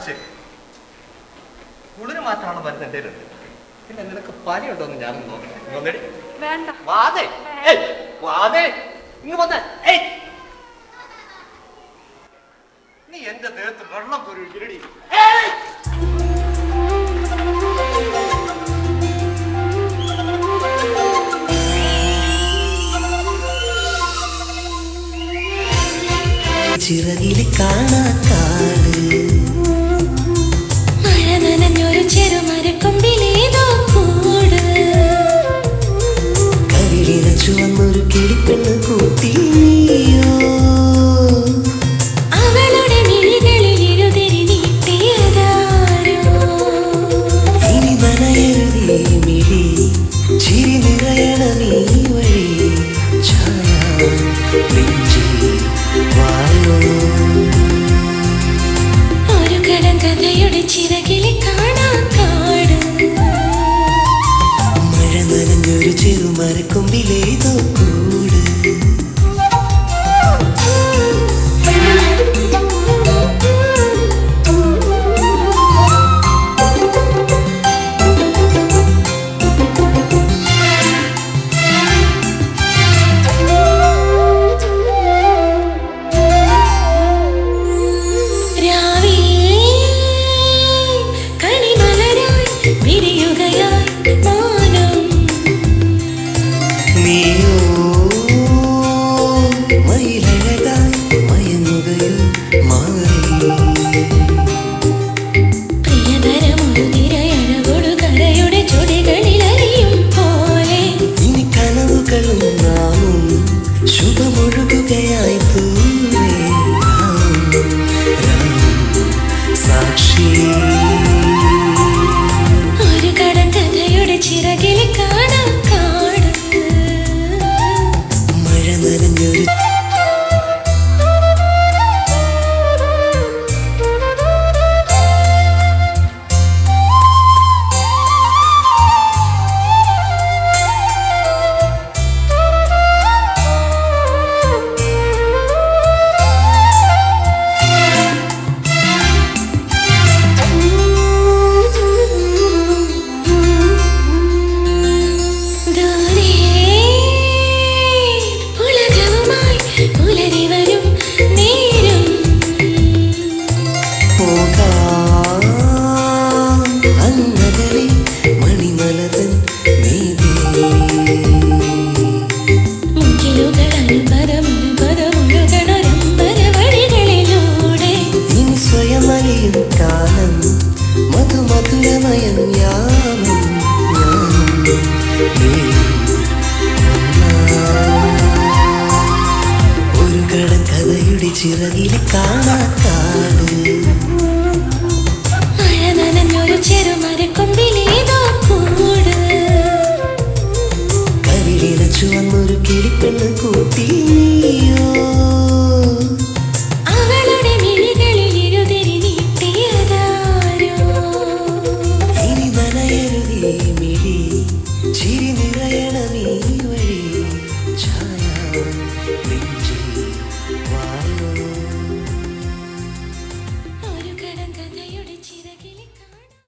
ശരി, കുളിര് മാറ്റാനുള്ള മരുന്ന് എൻ്റെ ഉണ്ട്. പിന്നെ നിനക്ക് പനിയുണ്ടോന്ന് ഞാനൊന്ന് നോക്കട്ടെ. വേണ്ട. വാതേ വാതേ ഇങ്ങ് വന്നേ. നീ എന്റെ ദേഹത്ത് വെള്ളം കോരി ഇരടി. ചിറകിൽ കാണാക്കാട് മഴ നനഞ്ഞൊരു ചെറുമരക്കൊമ്പിലേതോ കൂട് കവിളിന ചുവന്നൊരു കിളിപ്പെണ്ണ് കൂട്ടി നീയോ അവളുടെ മിഴികളിൽ ഇരുതിരി നീട്ടിയതാരോ ഇനി നനയരുതേ മിഴി ചിരി നിറയണമീ വഴി ഛായ നെഞ്ചി വായോ ഒരു കടങ്കഥയുടെ ചിറകിൽ കാണാക്കാട് മഴ നനഞ്ഞൊരു ചെറുമരക്കൊമ്പിലേതോ കൂട് നീയോ മയിലഴകായി മയങ്ങുകയോ മാറി പ്രിയതരമൊരു നിരയഴകൊടു കരയുടെ ചുടികളിൽ അലിയും പോലെ ഇനി കനവുകളും നാമും ശുഭമൊഴുകുകയായി ദൂരെ സാക്ഷി ഒരു കടങ്കഥയുടെ ചിറകിൽ കാണാക്കാട് മഴ നനഞ്ഞൊരു മധുമധുരമയം യാമം ഒരു കടക്കഥയുടെ ചിറകിൽ കാണാക്കാട് മഴ നനഞ്ഞൊരു ചെറുമരക്കൊമ്പിലേതോ കൂട് കവിളിന ചുവന്നൊരു